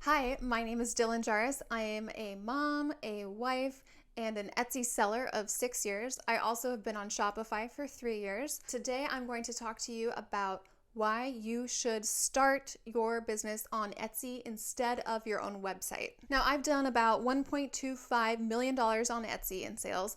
Hi, my name is Dylan Jarris. I am a mom, a wife, and an Etsy seller of 6 years. I also have been on Shopify for 3 years. Today, I'm going to talk to you about why you should start your business on Etsy instead of your own website. Now, I've done about $1.25 million on Etsy in sales.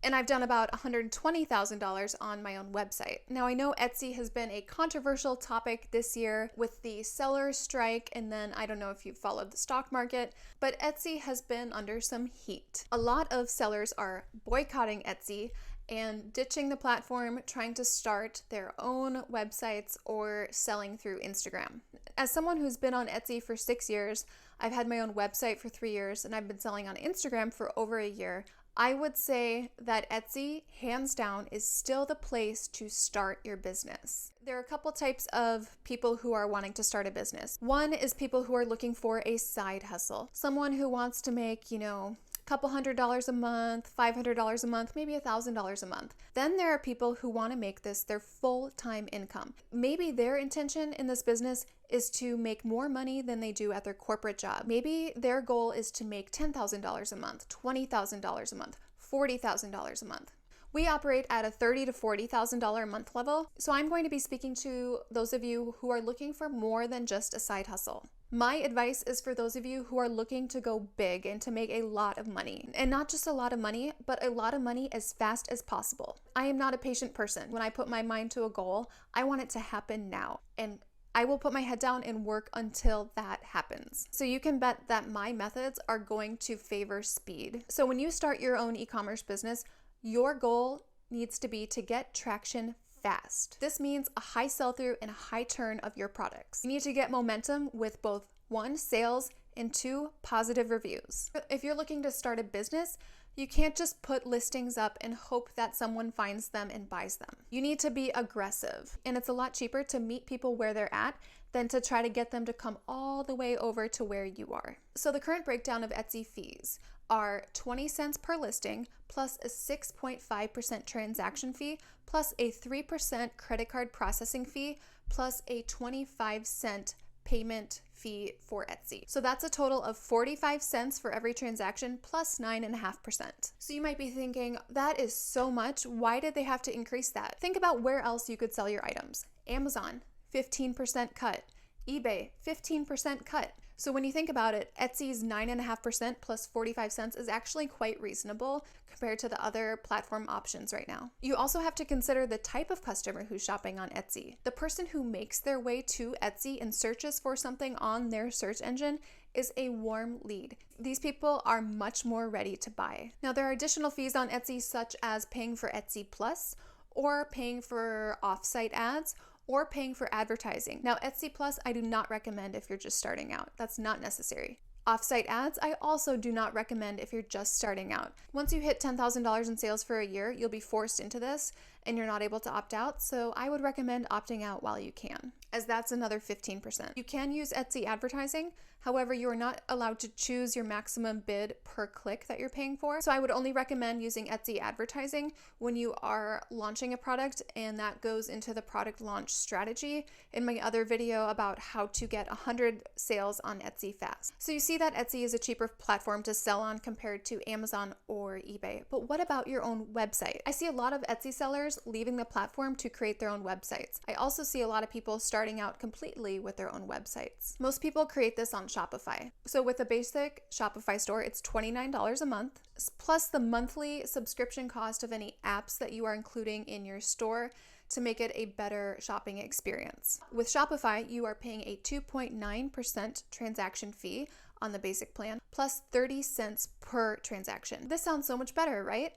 And I've done about $120,000 on my own website. Now, I know Etsy has been a controversial topic this year with the seller strike, and then I don't know if you've followed the stock market, but Etsy has been under some heat. A lot of sellers are boycotting Etsy and ditching the platform, trying to start their own websites or selling through Instagram. As someone who's been on Etsy for 6 years, I've had my own website for 3 years, and I've been selling on Instagram for over a year. I would say that Etsy, hands down, is still the place to start your business. There are a couple types of people who are wanting to start a business. One is people who are looking for a side hustle. Someone who wants to make, a couple $100 a month, $500 a month, maybe $1,000 a month. Then there are people who want to make this their full-time income. Maybe their intention in this business is to make more money than they do at their corporate job. Maybe their goal is to make $10,000 a month, $20,000 a month, $40,000 a month. We operate at a $30,000 to $40,000 a month level, so I'm going to be speaking to those of you who are looking for more than just a side hustle. My advice is for those of you who are looking to go big and to make a lot of money. And not just a lot of money, but a lot of money as fast as possible. I am not a patient person. When I put my mind to a goal, I want it to happen now. And I will put my head down and work until that happens. So you can bet that my methods are going to favor speed. So when you start your own e-commerce business, your goal needs to be to get traction fast. This means a high sell-through and a high turn of your products. You need to get momentum with both 1, sales, and 2, positive reviews. If you're looking to start a business, you can't just put listings up and hope that someone finds them and buys them. You need to be aggressive, and it's a lot cheaper to meet people where they're at than to try to get them to come all the way over to where you are. So the current breakdown of Etsy fees are 20 cents per listing plus a 6.5% transaction fee plus a 3% credit card processing fee plus a 25-cent payment fee for Etsy. So that's a total of 45 cents for every transaction plus 9.5%. So you might be thinking, that is so much. Why did they have to increase that? Think about where else you could sell your items. Amazon, 15% cut. eBay, 15% cut. So when you think about it, Etsy's 9.5% plus 45 cents is actually quite reasonable compared to the other platform options right now. You also have to consider the type of customer who's shopping on Etsy. The person who makes their way to Etsy and searches for something on their search engine is a warm lead. These people are much more ready to buy. Now, there are additional fees on Etsy, such as paying for Etsy Plus or paying for offsite ads, or paying for advertising. Now, Etsy Plus, I do not recommend if you're just starting out. That's not necessary. Offsite ads, I also do not recommend if you're just starting out. Once you hit $10,000 in sales for a year, you'll be forced into this and you're not able to opt out. So I would recommend opting out while you can, as that's another 15%. You can use Etsy advertising. However, you are not allowed to choose your maximum bid per click that you're paying for. So I would only recommend using Etsy advertising when you are launching a product, and that goes into the product launch strategy in my other video about how to get 100 sales on Etsy fast. So you see that Etsy is a cheaper platform to sell on compared to Amazon or eBay. But what about your own website? I see a lot of Etsy sellers leaving the platform to create their own websites. I also see a lot of people starting out completely with their own websites. Most people create this on Shopify. So with a basic Shopify store, it's $29 a month, plus the monthly subscription cost of any apps that you are including in your store to make it a better shopping experience. With Shopify, you are paying a 2.9% transaction fee on the basic plan, plus 30 cents per transaction. This sounds so much better, right?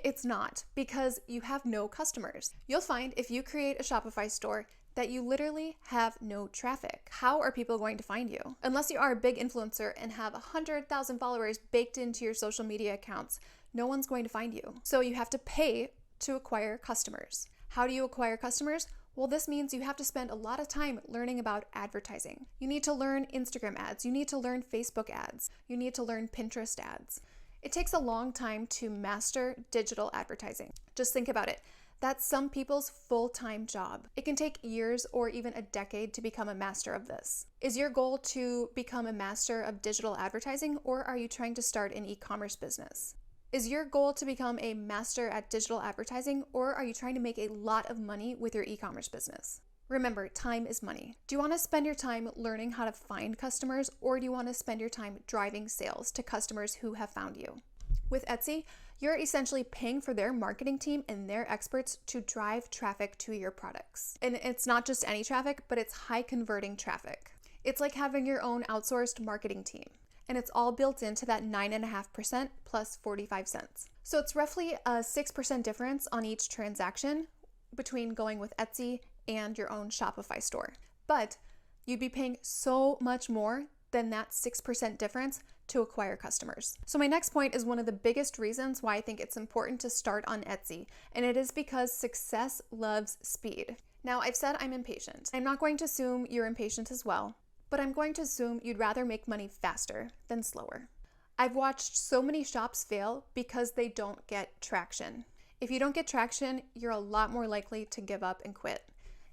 It's not, because you have no customers. You'll find if you create a Shopify store that you literally have no traffic. How are people going to find you? Unless you are a big influencer and have 100,000 followers baked into your social media accounts, no one's going to find you. So you have to pay to acquire customers. How do you acquire customers? Well, this means you have to spend a lot of time learning about advertising. You need to learn Instagram ads. You need to learn Facebook ads. You need to learn Pinterest ads. It takes a long time to master digital advertising. Just think about it. That's some people's full-time job. It can take years or even a decade to become a master of this. Is your goal to become a master of digital advertising, or are you trying to start an e-commerce business? Is your goal to become a master at digital advertising, or are you trying to make a lot of money with your e-commerce business? Remember, time is money. Do you want to spend your time learning how to find customers, or do you want to spend your time driving sales to customers who have found you? With Etsy, you're essentially paying for their marketing team and their experts to drive traffic to your products. And it's not just any traffic, but it's high converting traffic. It's like having your own outsourced marketing team. And it's all built into that 9.5% plus 45 cents. So it's roughly a 6% difference on each transaction between going with Etsy and your own Shopify store. But you'd be paying so much more than that 6% difference to acquire customers. So my next point is one of the biggest reasons why I think it's important to start on Etsy, and it is because success loves speed. Now, I've said I'm impatient. I'm not going to assume you're impatient as well, but I'm going to assume you'd rather make money faster than slower. I've watched so many shops fail because they don't get traction. If you don't get traction, you're a lot more likely to give up and quit.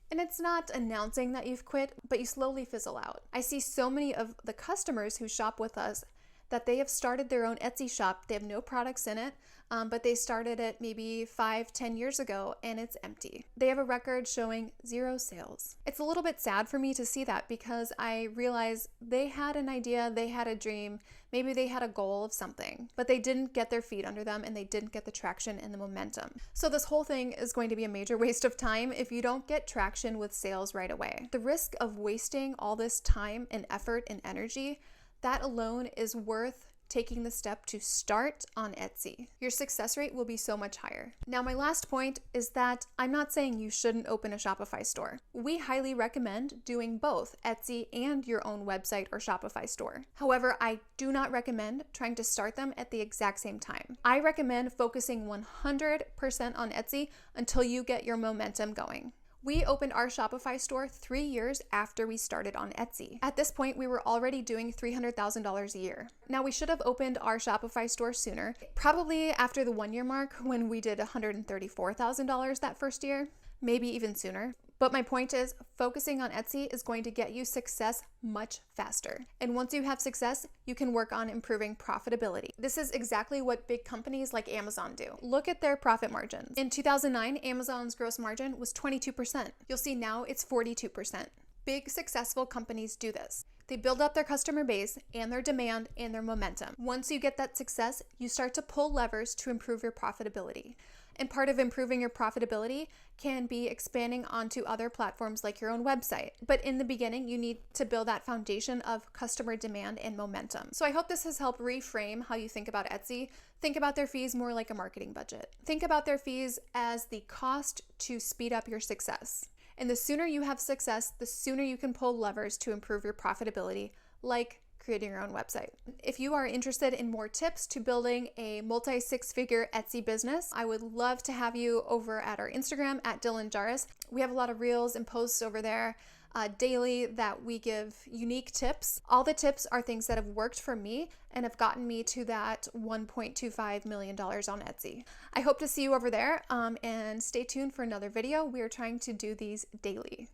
And it's not announcing that you've quit, but you slowly fizzle out. I see so many of the customers who shop with us that they have started their own Etsy shop. They have no products in it, but they started it maybe 5-10 years ago and it's empty. They have a record showing 0 sales. It's a little bit sad for me to see that because I realize they had an idea, they had a dream, maybe they had a goal of something, but they didn't get their feet under them and they didn't get the traction and the momentum. So this whole thing is going to be a major waste of time if you don't get traction with sales right away. The risk of wasting all this time and effort and energy, that alone is worth taking the step to start on Etsy. Your success rate will be so much higher. Now, my last point is that I'm not saying you shouldn't open a Shopify store. We highly recommend doing both Etsy and your own website or Shopify store. However, I do not recommend trying to start them at the exact same time. I recommend focusing 100% on Etsy until you get your momentum going. We opened our Shopify store 3 years after we started on Etsy. At this point, we were already doing $300,000 a year. Now, we should have opened our Shopify store sooner, probably after the 1-year mark when we did $134,000 that first year, maybe even sooner. But my point is, focusing on Etsy is going to get you success much faster. And once you have success, you can work on improving profitability. This is exactly what big companies like Amazon do. Look at their profit margins. In 2009, Amazon's gross margin was 22%. You'll see now it's 42%. Big successful companies do this. They build up their customer base and their demand and their momentum. Once you get that success, you start to pull levers to improve your profitability. And part of improving your profitability can be expanding onto other platforms like your own website. But in the beginning, you need to build that foundation of customer demand and momentum. So I hope this has helped reframe how you think about Etsy. Think about their fees more like a marketing budget. Think about their fees as the cost to speed up your success. And the sooner you have success, the sooner you can pull levers to improve your profitability, like creating your own website. If you are interested in more tips to building a multi-6-figure Etsy business, I would love to have you over at our Instagram at Dylan Jarvis. We have a lot of reels and posts over there daily that we give unique tips. All the tips are things that have worked for me and have gotten me to that $1.25 million on Etsy. I hope to see you over there and stay tuned for another video. We are trying to do these daily.